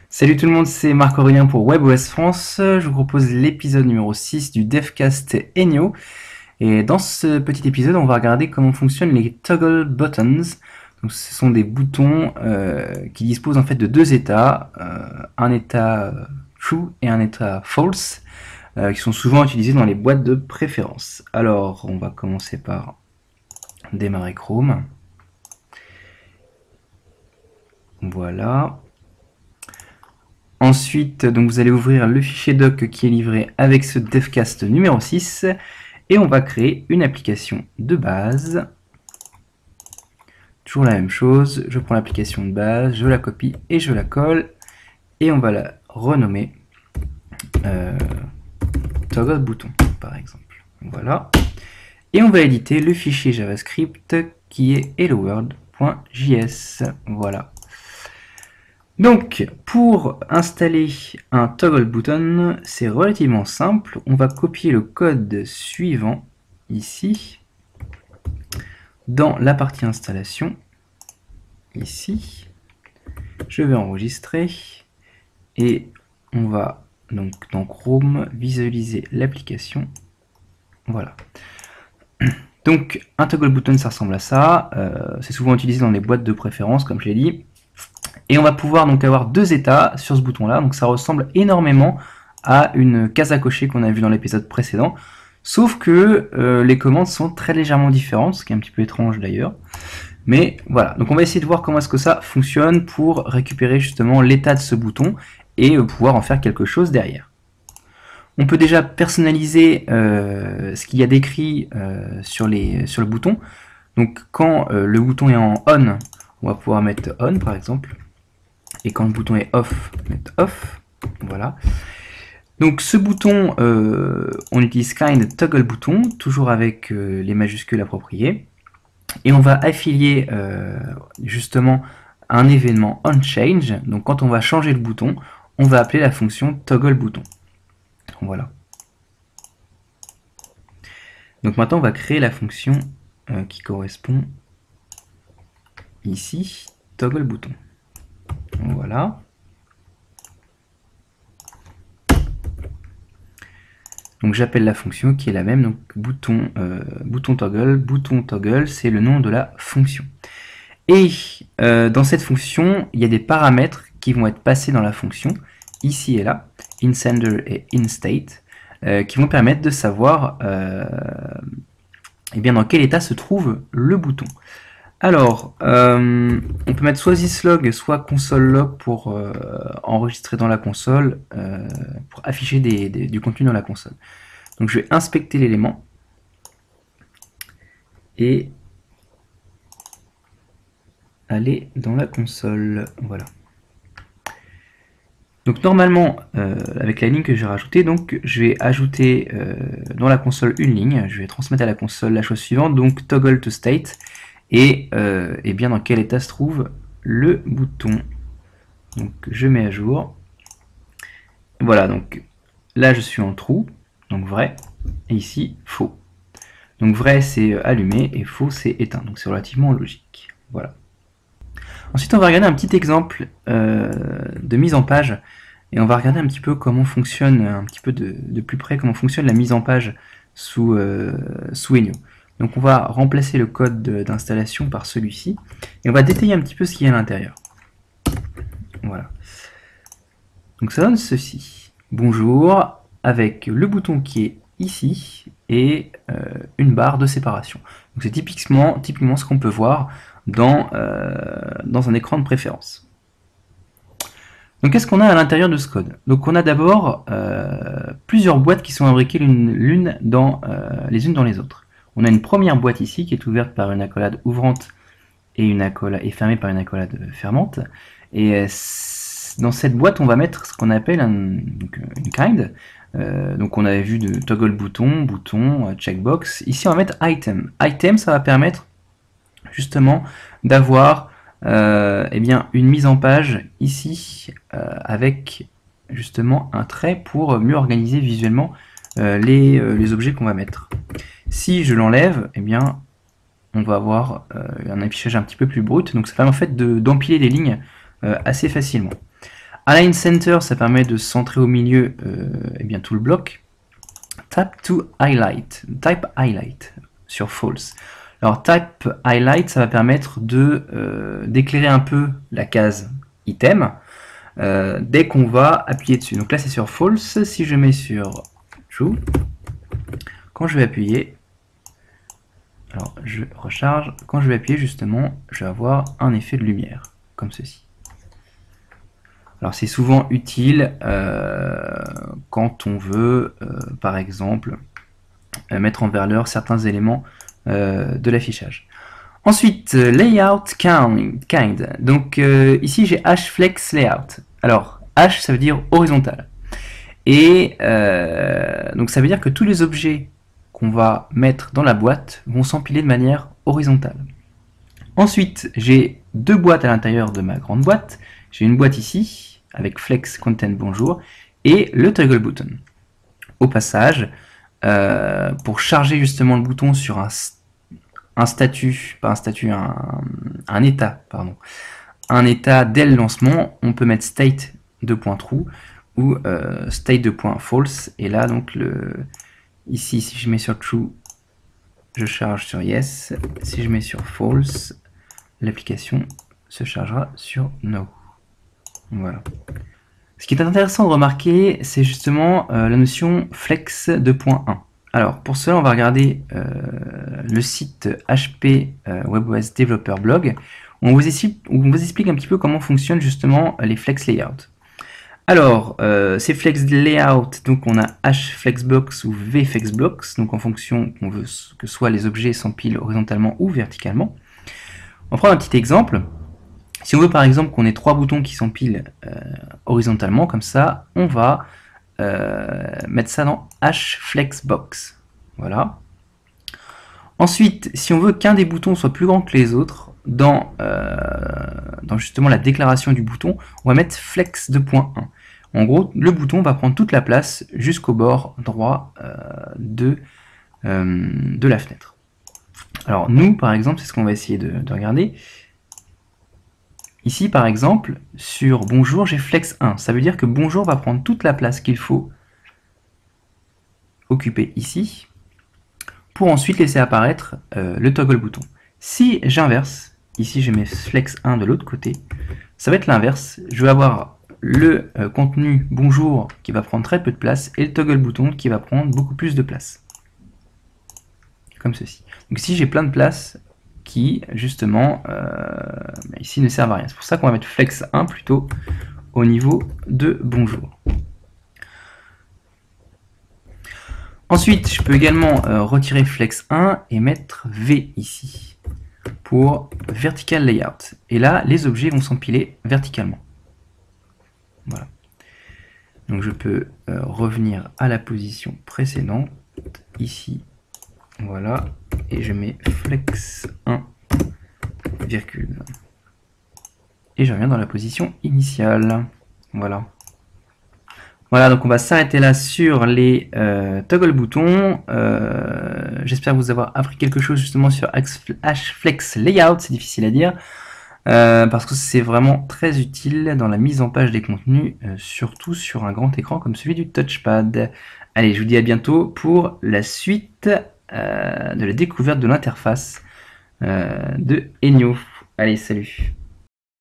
Salut tout le monde, c'est Marc-Aurélien pour WebOS France. Je vous propose l'épisode numéro 6 du Devcast Enio. Et dans ce petit épisode, on va regarder comment fonctionnent les toggle buttons. Donc, ce sont des boutons qui disposent en fait de deux états, un état true et un état false, qui sont souvent utilisés dans les boîtes de préférence. Alors, on va commencer par démarrer Chrome. Voilà. Ensuite, donc vous allez ouvrir le fichier doc qui est livré avec ce devcast numéro 6 et on va créer une application de base. Toujours la même chose, je prends l'application de base, je la copie et je la colle et on va la renommer toggle bouton par exemple. Voilà. Et on va éditer le fichier JavaScript qui est helloworld.js. Voilà. Donc, pour installer un toggle button, c'est relativement simple. On va copier le code suivant, ici, dans la partie installation, ici. Je vais enregistrer, et on va, donc, dans Chrome, visualiser l'application. Voilà. Donc, un toggle button, ça ressemble à ça. C'est souvent utilisé dans les boîtes de préférence, comme je l'ai dit. Et on va pouvoir donc avoir deux états sur ce bouton là, donc ça ressemble énormément à une case à cocher qu'on a vu dans l'épisode précédent, sauf que les commandes sont très légèrement différentes, ce qui est un petit peu étrange d'ailleurs. Mais voilà, donc on va essayer de voir comment est-ce que ça fonctionne pour récupérer justement l'état de ce bouton et pouvoir en faire quelque chose derrière. On peut déjà personnaliser ce qu'il y a décrit sur le bouton. Donc quand le bouton est en on, on va pouvoir mettre on par exemple. Et quand le bouton est off, mettre off. Voilà. Donc ce bouton, on utilise kind toggle bouton, toujours avec les majuscules appropriées. Et on va affilier justement un événement onChange. Donc quand on va changer le bouton, on va appeler la fonction toggle bouton. Voilà. Donc maintenant on va créer la fonction qui correspond ici, toggle bouton. Voilà. Donc j'appelle la fonction qui est la même, donc bouton toggle, c'est le nom de la fonction. Et dans cette fonction, il y a des paramètres qui vont être passés dans la fonction, ici et là, inSender et inState, qui vont permettre de savoir eh bien, dans quel état se trouve le bouton. Alors, on peut mettre soit syslog, soit console.log pour enregistrer dans la console, pour afficher du contenu dans la console. Donc je vais inspecter l'élément et aller dans la console. Voilà. Donc normalement, avec la ligne que j'ai rajoutée, donc je vais ajouter dans la console une ligne. Je vais transmettre à la console la chose suivante, donc toggle to state. Et bien dans quel état se trouve le bouton. Donc je mets à jour. Voilà, donc là je suis en true, donc vrai, et ici faux. Donc vrai c'est allumé et faux c'est éteint, donc c'est relativement logique. Voilà. Ensuite on va regarder un petit exemple de mise en page, et on va regarder un petit peu comment fonctionne, un petit peu de plus près, comment fonctionne la mise en page sous Enio. Donc on va remplacer le code d'installation par celui-ci, et on va détailler un petit peu ce qu'il y a à l'intérieur. Voilà. Donc ça donne ceci. Bonjour, avec le bouton qui est ici, et une barre de séparation. Donc c'est typiquement ce qu'on peut voir dans un écran de préférence. Donc qu'est-ce qu'on a à l'intérieur de ce code? Donc on a d'abord plusieurs boîtes qui sont imbriquées les unes dans les autres. On a une première boîte ici qui est ouverte par une accolade ouvrante et fermée par une accolade fermante. Et dans cette boîte, on va mettre ce qu'on appelle une kind. Donc on avait vu de toggle bouton, checkbox. Ici, on va mettre item. Item, ça va permettre justement d'avoir une mise en page ici avec justement un trait pour mieux organiser visuellement les objets qu'on va mettre. Si je l'enlève, eh bien, on va avoir un affichage un petit peu plus brut. Donc ça permet en fait d'empiler des lignes assez facilement. Align Center, ça permet de centrer au milieu eh bien, tout le bloc. Type Highlight sur False. Alors Type Highlight, ça va permettre d'éclairer un peu la case item dès qu'on va appuyer dessus. Donc là c'est sur False. Si je mets sur True, quand je vais appuyer, alors je recharge, quand je vais appuyer justement, je vais avoir un effet de lumière comme ceci. Alors c'est souvent utile quand on veut, par exemple, mettre en valeur certains éléments de l'affichage. Ensuite, Layout Kind. Donc ici j'ai HFlex Layout. Alors H ça veut dire horizontal. Et donc ça veut dire que tous les objets qu'on va mettre dans la boîte vont s'empiler de manière horizontale. Ensuite, j'ai deux boîtes à l'intérieur de ma grande boîte. J'ai une boîte ici, avec Flex Content Bonjour, et le Toggle Button. Au passage, pour charger justement le bouton sur un statut, pas un statut, un état, pardon, un état dès le lancement, on peut mettre state .true ou state .false, et là donc ici si je mets sur true, je charge sur yes, si je mets sur false, l'application se chargera sur no. Voilà. Ce qui est intéressant de remarquer, c'est justement la notion flex 2.1. Alors pour cela, on va regarder le site HP WebOS Developer Blog, où on vous explique un petit peu comment fonctionnent justement les flex layouts. Alors, ces flex layouts, donc on a HFlexBlocks ou VFlexBlocks, donc en fonction qu'on veut que soit les objets s'empilent horizontalement ou verticalement. On prend un petit exemple. Si on veut par exemple qu'on ait trois boutons qui s'empilent horizontalement, comme ça, on va mettre ça dans HFlexBox. Voilà. Ensuite, si on veut qu'un des boutons soit plus grand que les autres, dans justement la déclaration du bouton, on va mettre Flex 2.1. En gros, le bouton va prendre toute la place jusqu'au bord droit de la fenêtre. Alors nous, par exemple, c'est ce qu'on va essayer de regarder. Ici, par exemple, sur Bonjour, j'ai Flex 1. Ça veut dire que Bonjour va prendre toute la place qu'il faut occuper ici, pour ensuite laisser apparaître le toggle bouton. Si j'inverse, ici je mets Flex 1 de l'autre côté, ça va être l'inverse. Je vais avoir le contenu Bonjour qui va prendre très peu de place et le toggle bouton qui va prendre beaucoup plus de place. Comme ceci. Donc ici j'ai plein de places qui justement ici ne servent à rien. C'est pour ça qu'on va mettre Flex 1 plutôt au niveau de Bonjour. Ensuite, je peux également retirer Flex 1 et mettre V ici pour Vertical Layout. Et là, les objets vont s'empiler verticalement. Voilà. Donc je peux revenir à la position précédente, ici, voilà, et je mets Flex 1, virgule. Et je reviens dans la position initiale. Voilà. Voilà, donc on va s'arrêter là sur les toggle boutons. J'espère vous avoir appris quelque chose justement sur HFlex Layout, c'est difficile à dire, parce que c'est vraiment très utile dans la mise en page des contenus, surtout sur un grand écran comme celui du touchpad. Allez, je vous dis à bientôt pour la suite de la découverte de l'interface de Enio. Allez, salut!